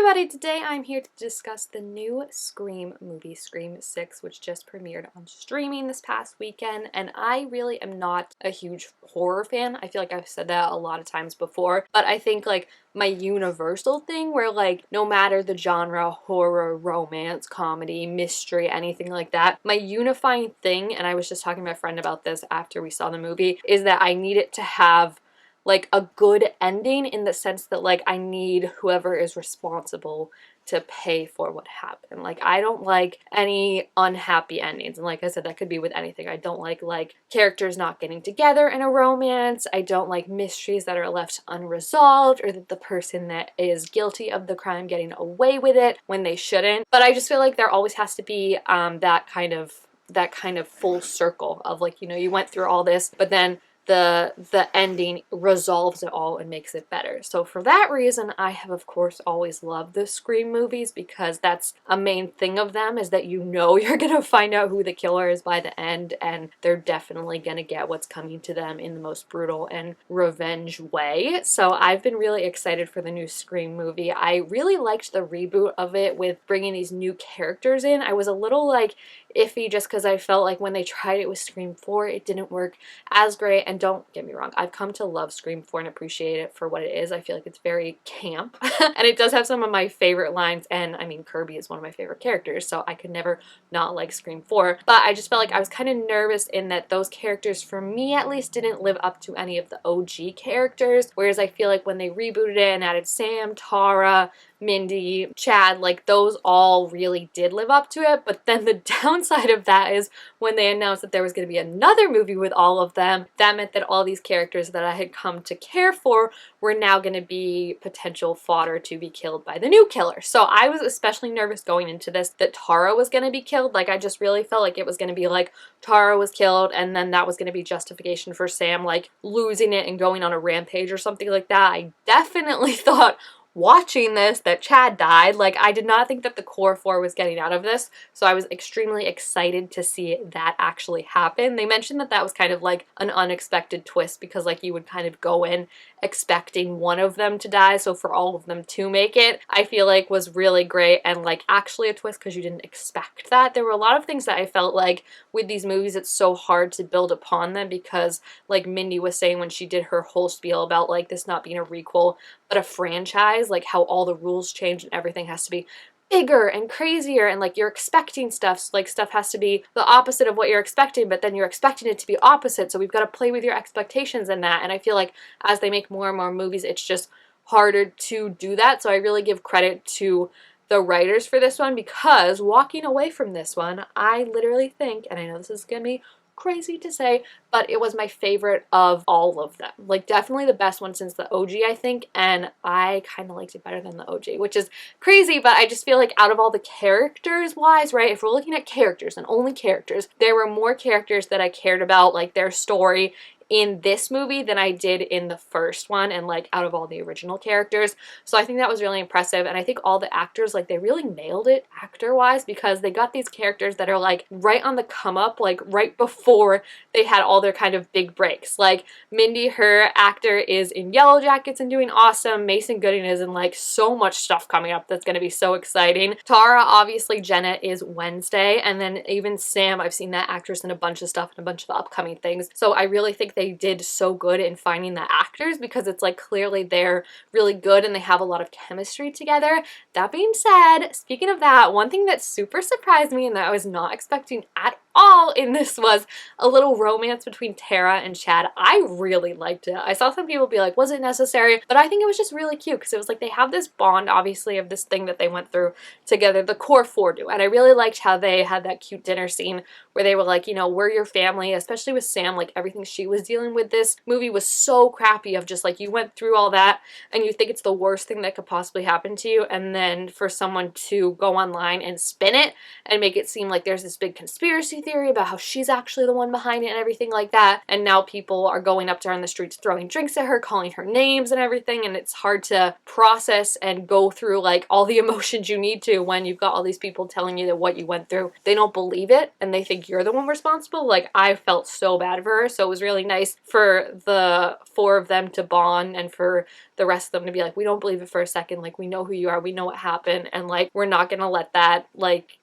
everybody, today I'm here to discuss the new Scream movie, Scream 6, which just premiered on streaming this past weekend, and I really am not a huge horror fan. I feel like I've said that a lot of times before, but I think like my universal thing where like no matter the genre, horror, romance, comedy, mystery, anything like that, my unifying thing, and I was just talking to my friend about this after we saw the movie, is that I need it to have like a good ending in the sense that like I need whoever is responsible to pay for what happened. Like I don't like any unhappy endings. And like I said, that could be with anything. I don't like characters not getting together in a romance. I don't like mysteries that are left unresolved or that the person that is guilty of the crime getting away with it when they shouldn't. But I just feel like there always has to be that kind of full circle of like, you know, you went through all this, but then the ending resolves it all and makes it better. So for that reason, I have of course always loved the Scream movies because that's a main thing of them, is that you know you're gonna find out who the killer is by the end, and they're definitely gonna get what's coming to them in the most brutal and revenge way. So I've been really excited for the new Scream movie. I really liked the reboot of it with bringing these new characters in. I was a little like iffy just because I felt like when they tried it with Scream 4, it didn't work as great. And don't get me wrong, I've come to love Scream 4 and appreciate it for what it is. I feel like it's very camp and it does have some of my favorite lines, and I mean Kirby is one of my favorite characters, so I could never not like Scream 4. But I just felt like I was kind of nervous in that those characters, for me at least, didn't live up to any of the OG characters, whereas I feel like when they rebooted it and added Sam, Tara, Mindy, Chad, like those all really did live up to it. But then the downside of that is when they announced that there was going to be another movie with all of them, that meant that all these characters that I had come to care for were now going to be potential fodder to be killed by the new killer. So I was especially nervous going into this that Tara was going to be killed. Like I just really felt like it was going to be like Tara was killed and then that was going to be justification for Sam like losing it and going on a rampage or something like that. I definitely thought watching this that Chad died. Like I did not think that the core four was getting out of this, so I was extremely excited to see that actually happen. They mentioned that that was kind of like an unexpected twist because like you would kind of go in expecting one of them to die, so for all of them to make it, I feel like was really great and like actually a twist because you didn't expect that. There were a lot of things that I felt like with these movies it's so hard to build upon them because like Mindy was saying when she did her whole spiel about like this not being a requel but a franchise, like how all the rules change and everything has to be bigger and crazier and like you're expecting stuff, so like stuff has to be the opposite of what you're expecting, but then you're expecting it to be opposite, so we've got to play with your expectations in that. And I feel like as they make more and more movies it's just harder to do that. So I really give credit to the writers for this one, because walking away from this one I literally think, and I know this is gonna be crazy to say, but it was my favorite of all of them. Like definitely the best one since the OG, I think, and I kind of liked it better than the OG, which is crazy, but I just feel like out of all the characters wise, right, if we're looking at characters and only characters, there were more characters that I cared about, like their story in this movie than I did in the first one, and like out of all the original characters. So I think that was really impressive, and I think all the actors, like they really nailed it actor wise, because they got these characters that are like right on the come up, like right before they had all their kind of big breaks. Like Mindy, her actor is in Yellow Jackets and doing awesome. Mason Gooding is in like so much stuff coming up that's going to be so exciting. Tara, obviously Jenna is Wednesday, and then even Sam, I've seen that actress in a bunch of stuff and a bunch of upcoming things. So I really think they did so good in finding the actors, because it's like clearly they're really good and they have a lot of chemistry together. That being said, speaking of that, one thing that super surprised me and that I was not expecting at all in this was a little romance between Tara and Chad. I really liked it. I saw some people be like, was it necessary? But I think it was just really cute because it was like they have this bond, obviously, of this thing that they went through together, the core four do. And I really liked how they had that cute dinner scene where they were like, you know, we're your family, especially with Sam. Like everything she was dealing with this movie was so crappy, of just like you went through all that and you think it's the worst thing that could possibly happen to you, and then for someone to go online and spin it and make it seem like there's this big conspiracy theory about how she's actually the one behind it and everything like that. And now people are going up to her in the streets, throwing drinks at her, calling her names and everything. And it's hard to process and go through like all the emotions you need to when you've got all these people telling you that what you went through, they don't believe it and they think you're the one responsible. Like, I felt so bad for her. So it was really nice for the four of them to bond and for the rest of them to be like, we don't believe it for a second. Like, we know who you are. We know what happened. And like, we're not gonna let that like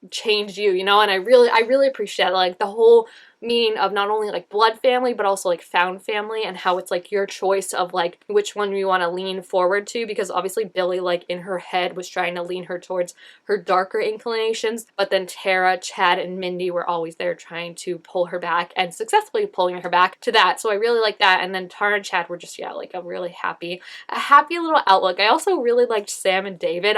change you, you know? And I really appreciate like the whole meaning of not only like blood family but also like found family, and how it's like your choice of like which one you want to lean forward to, because obviously Billy, like in her head, was trying to lean her towards her darker inclinations, but then Tara, Chad, and Mindy were always there trying to pull her back and successfully pulling her back to that. So I really like that. And then Tara and Chad were just, yeah, like a happy little outlook. I also really liked Sam and David.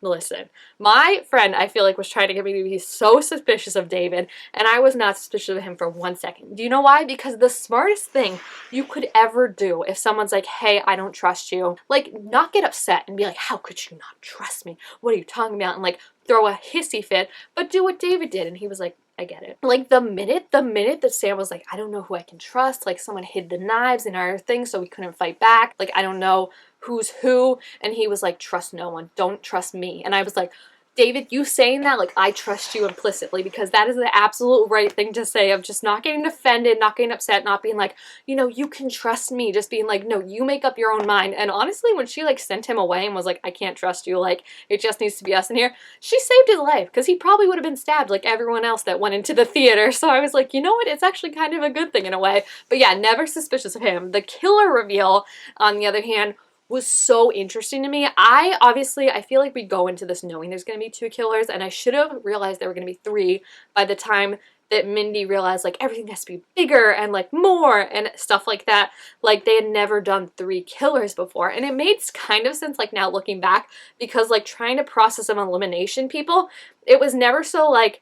Listen, my friend, I feel like, was trying to get me to be so suspicious of David, and I was not suspicious of him for 1 second. Do you know why? Because the smartest thing you could ever do if someone's like, hey, I don't trust you, like, not get upset and be like, how could you not trust me? What are you talking about? And like, throw a hissy fit, but do what David did. And he was like, I get it. Like, the minute that Sam was like, I don't know who I can trust, like, someone hid the knives in our thing so we couldn't fight back, like, I don't know who's who, and he was like, trust no one, don't trust me. And I was like, David, you saying that, like, I trust you implicitly, because that is the absolute right thing to say, of just not getting offended, not getting upset, not being like, you know, you can trust me, just being like, no, you make up your own mind. And honestly, when she like sent him away and was like, I can't trust you, like, it just needs to be us in here, she saved his life, because he probably would have been stabbed like everyone else that went into the theater. So I was like, you know what, it's actually kind of a good thing in a way. But yeah, never suspicious of him. The killer reveal, on the other hand, was so interesting to me. I feel like we go into this knowing there's going to be 2 killers, and I should have realized there were going to be 3 by the time that Mindy realized like everything has to be bigger and like more and stuff like that. Like, they had never done 3 killers before, and it made kind of sense like now looking back, because like trying to process of elimination people, it was never so like,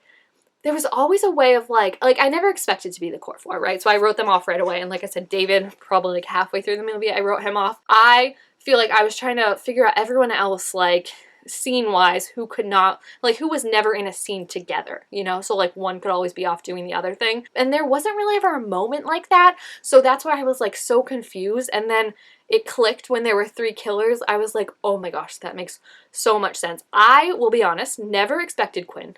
there was always a way of like I never expected to be the core 4, right? So I wrote them off right away. And like I said, David, probably like halfway through the movie, I wrote him off. I feel like I was trying to figure out everyone else, like, scene-wise, who could not, like, who was never in a scene together, you know? So, like, one could always be off doing the other thing. And there wasn't really ever a moment like that, so that's why I was, like, so confused. And then it clicked when there were 3 killers. I was like, oh my gosh, that makes so much sense. I will be honest, never expected Quinn.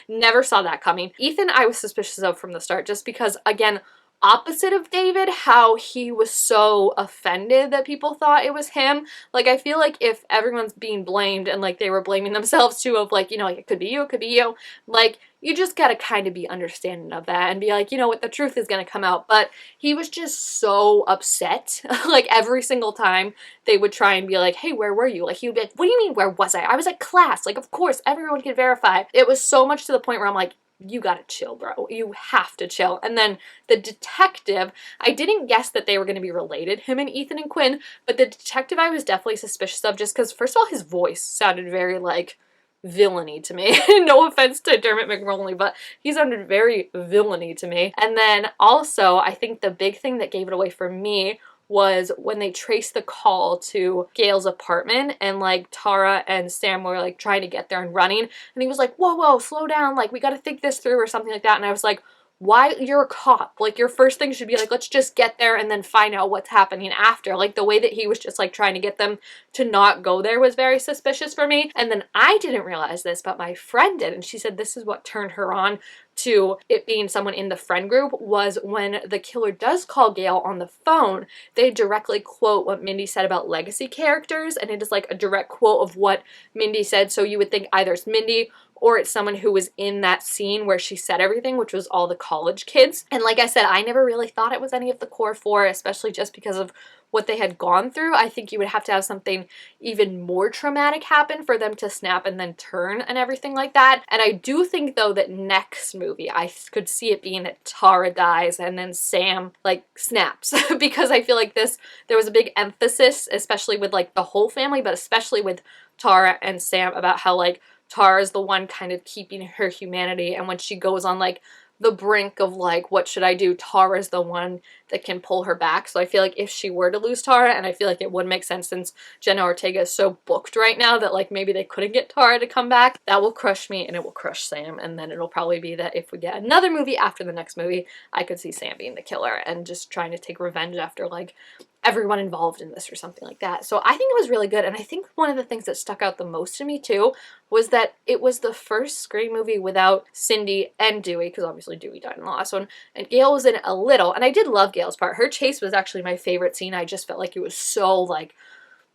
Never saw that coming. Ethan, I was suspicious of from the start, just because, again, opposite of David, how he was so offended that people thought it was him. Like, I feel like if everyone's being blamed and like they were blaming themselves too, of like, you know, like, it could be you, like, you just gotta kind of be understanding of that and be like, you know what, the truth is gonna come out. But he was just so upset. Like, every single time they would try and be like, hey, where were you? Like, he would be like, what do you mean, where was I? I was at class. Like, of course, everyone can verify. It was so much to the point where I'm like, you gotta chill, bro. You have to chill. And then the detective, I didn't guess that they were going to be related, him and Ethan and Quinn, but the detective I was definitely suspicious of, just because, first of all, his voice sounded very, like, villainy to me. No offense to Dermot McMullen, but he sounded very villainy to me. And then also, I think the big thing that gave it away for me was when they traced the call to Gail's apartment, and like Tara and Sam were like trying to get there and running, and he was like, whoa, slow down, like, we gotta think this through or something like that. And I was like, why? You're a cop. Like, your first thing should be like, let's just get there and then find out what's happening after. Like, the way that he was just like trying to get them to not go there was very suspicious for me. And then I didn't realize this, but my friend did, and she said this is what turned her on to it being someone in the friend group, was when the killer does call Gail on the phone, they directly quote what Mindy said about legacy characters, and it is like a direct quote of what Mindy said. So you would think either it's Mindy or it's someone who was in that scene where she said everything, which was all the college kids. And like I said, I never really thought it was any of the core 4, especially just because of what they had gone through. I think you would have to have something even more traumatic happen for them to snap and then turn and everything like that. And I do think, though, that next movie, I could see it being that Tara dies and then Sam, like, snaps. Because I feel like there was a big emphasis, especially with, like, the whole family, but especially with Tara and Sam, about how, like, Tara's the one kind of keeping her humanity, and when she goes on, like, the brink of like, what should I do? Tara's the one that can pull her back. So I feel like if she were to lose Tara, and I feel like it would make sense since Jenna Ortega is so booked right now that like maybe they couldn't get Tara to come back, that will crush me and it will crush Sam. And then it'll probably be that if we get another movie after the next movie, I could see Sam being the killer and just trying to take revenge after like everyone involved in this or something like that. So I think it was really good, and I think one of the things that stuck out the most to me too was that it was the first Scream movie without Cindy and Dewey, because obviously Dewey died in the last one, and Gail was in it a little, and I did love Gail's part. Her chase was actually my favorite scene. I just felt like it was so like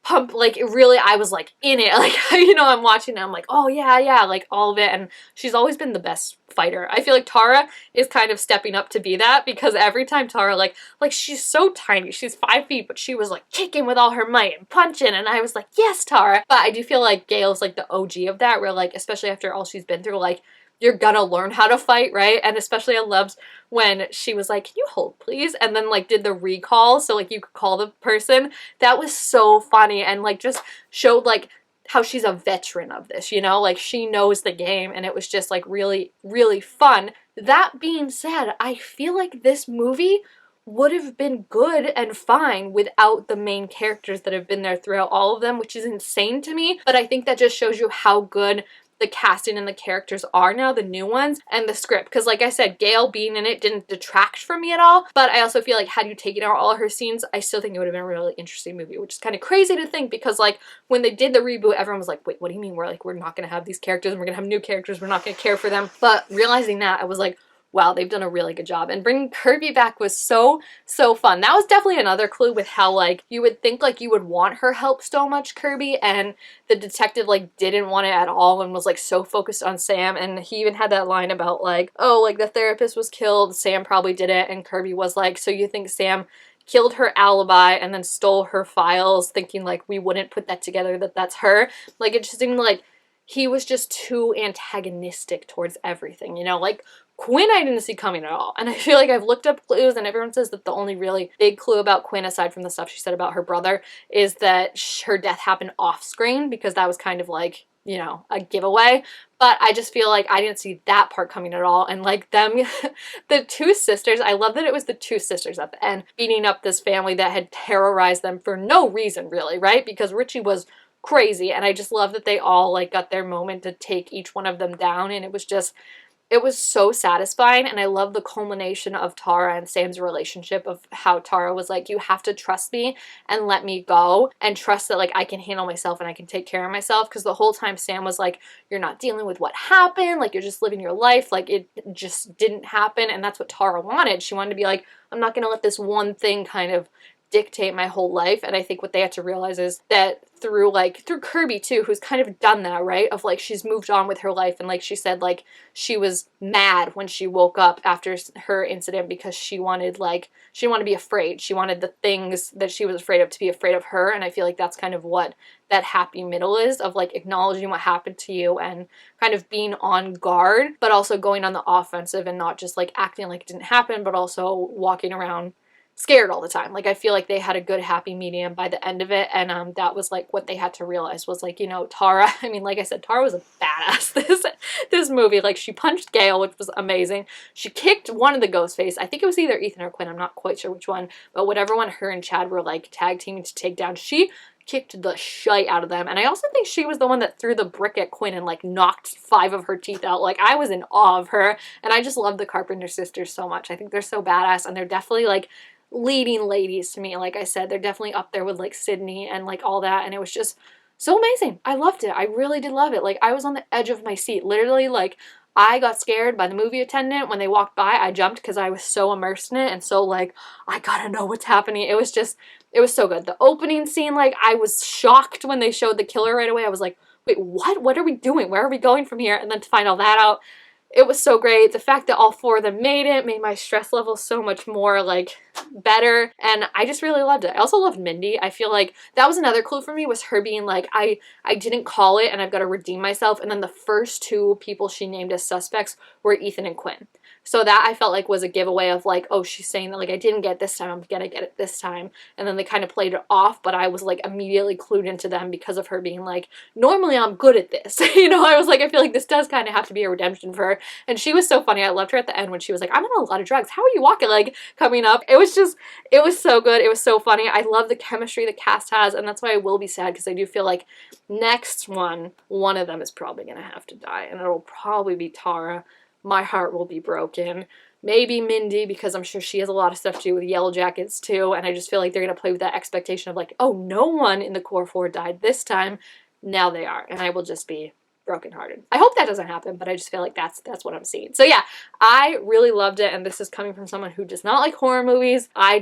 pump, like it really, I was like in it, like, you know, I'm watching it, I'm like, oh yeah, like all of it, and she's always been the best fighter. I feel like Tara is kind of stepping up to be that, because every time Tara, like she's so tiny, she's 5 feet, but she was like kicking with all her might and punching, and I was like, yes, Tara. But I do feel like Gail's like the OG of that, where like, especially after all she's been through, like, you're gonna learn how to fight, right? And especially I loved when she was like, can you hold please? And then like did the recall so like you could call the person. That was so funny, and like just showed like how she's a veteran of this, you know? Like she knows the game, and it was just like really, really fun. That being said, I feel like this movie would have been good and fine without the main characters that have been there throughout all of them, which is insane to me. But I think that just shows you how good the casting and the characters are now, the new ones, and the script. Because like I said, Gail being in it didn't detract from me at all, but I also feel like had you taken out all her scenes, I still think it would have been a really interesting movie, which is kind of crazy to think, because like when they did the reboot, everyone was like, wait, what do you mean we're not gonna have these characters and we're gonna have new characters, we're not gonna care for them? But realizing that, I was like, wow, they've done a really good job. And bringing Kirby back was so fun. That was definitely another clue with how, like, you would think, like, you would want her help so much, Kirby, and the detective, like, didn't want it at all and was, like, so focused on Sam. And he even had that line about, like, oh, like, the therapist was killed, Sam probably did it, and Kirby was like, so you think Sam killed her alibi and then stole her files, thinking, like, we wouldn't put that together, that that's her? Like, it just seemed like he was just too antagonistic towards everything, you know? Like, Quinn I didn't see coming at all. And I feel like I've looked up clues, and everyone says that the only really big clue about Quinn, aside from the stuff she said about her brother, is that her death happened off screen, because that was kind of like, you know, a giveaway. But I just feel like I didn't see that part coming at all. And like them, the two sisters, I love that it was the two sisters at the end beating up this family that had terrorized them for no reason really, right? Because Richie was crazy, and I just love that they all like got their moment to take each one of them down, and it was so satisfying. And I love the culmination of Tara and Sam's relationship, of how Tara was like, you have to trust me and let me go, and trust that like I can handle myself and I can take care of myself. Because the whole time Sam was like, you're not dealing with what happened, like you're just living your life, like it just didn't happen. And that's what Tara wanted. She wanted to be like, I'm not gonna let this one thing kind of dictate my whole life. And I think what they had to realize is that through Kirby too, who's kind of done that, right? Of like, she's moved on with her life, and like she said, like she was mad when she woke up after her incident, because she wanted to be afraid. She wanted the things that she was afraid of to be afraid of her. And I feel like that's kind of what that happy middle is, of like acknowledging what happened to you and kind of being on guard, but also going on the offensive and not just like acting like it didn't happen, but also walking around scared all the time. Like I feel like they had a good happy medium by the end of it, and that was like what they had to realize was like, you know, Tara, I mean, like I said, Tara was a badass this movie. Like she punched Gail, which was amazing. She kicked one of the Ghostface. I think it was either Ethan or Quinn, I'm not quite sure which one, but whatever one her and Chad were like tag teaming to take down, she kicked the shite out of them. And I also think she was the one that threw the brick at Quinn and like knocked 5 of her teeth out. Like I was in awe of her, and I just love the Carpenter sisters so much. I think they're so badass, and they're definitely like leading ladies to me. Like I said, they're definitely up there with like Sydney and like all that, and it was just so amazing. I loved it. I really did love it. Like I was on the edge of my seat, literally. Like I got scared by the movie attendant when they walked by. I jumped because I was so immersed in it, and so like I gotta know what's happening. It was so good. The opening scene, like I was shocked when they showed the killer right away. I was like, wait, what are we doing? Where are we going from here? And then to find all that out, it was so great. The fact that all 4 of them made it made my stress level so much more like better, and I just really loved it. I also loved Mindy. I feel like that was another clue for me, was her being like, I didn't call it and I've got to redeem myself. And then the first 2 people she named as suspects were Ethan and Quinn. So that I felt like was a giveaway of like, oh, she's saying that like I didn't get it this time, I'm gonna get it this time. And then they kind of played it off, but I was like immediately clued into them because of her being like, normally I'm good at this. You know, I was like, I feel like this does kind of have to be a redemption for her. And she was so funny. I loved her at the end when she was like, I'm on a lot of drugs. How are you walking? Like, coming up. It was so good. It was so funny. I love the chemistry the cast has, and that's why I will be sad, because I do feel like next one of them is probably going to have to die, and it'll probably be Tara. My heart will be broken. Maybe Mindy, because I'm sure she has a lot of stuff to do with Yellow Jackets too, and I just feel like they're going to play with that expectation of like, oh, no one in the core 4 died this time. Now they are, and I will just be brokenhearted. I hope that doesn't happen, but I just feel like that's what I'm seeing. So yeah, I really loved it, and this is coming from someone who does not like horror movies. I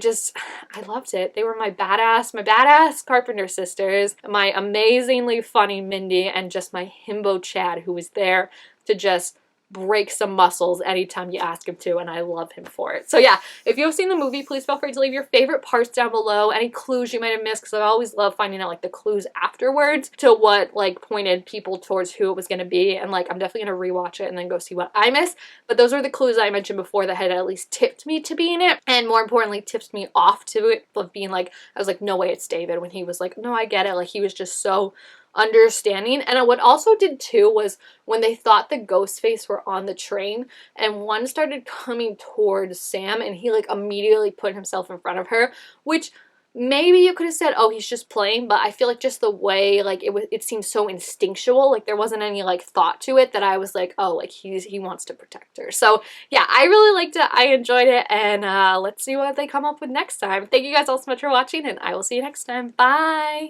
loved it. They were my badass Carpenter sisters, my amazingly funny Mindy, and just my himbo Chad, who was there to just break some muscles anytime you ask him to, and I love him for it. So yeah, if you have seen the movie, please feel free to leave your favorite parts down below, any clues you might have missed, because I always love finding out like the clues afterwards to what like pointed people towards who it was going to be, and like I'm definitely going to rewatch it and then go see what I missed. But those are the clues I mentioned before that had at least tipped me to being it, and more importantly tipped me off to it, of being like, I was like, no way it's David, when he was like, no, I get it. Like, he was just so understanding. And what also did too was when they thought the ghost face were on the train and one started coming towards Sam and he like immediately put himself in front of her, which maybe you could have said, oh, he's just playing, but I feel like just the way like it seemed so instinctual, like there wasn't any like thought to it, that I was like, oh, like he wants to protect her. So yeah, I really liked it. I enjoyed it, and let's see what they come up with next time. Thank you guys all so much for watching, and I will see you next time. Bye!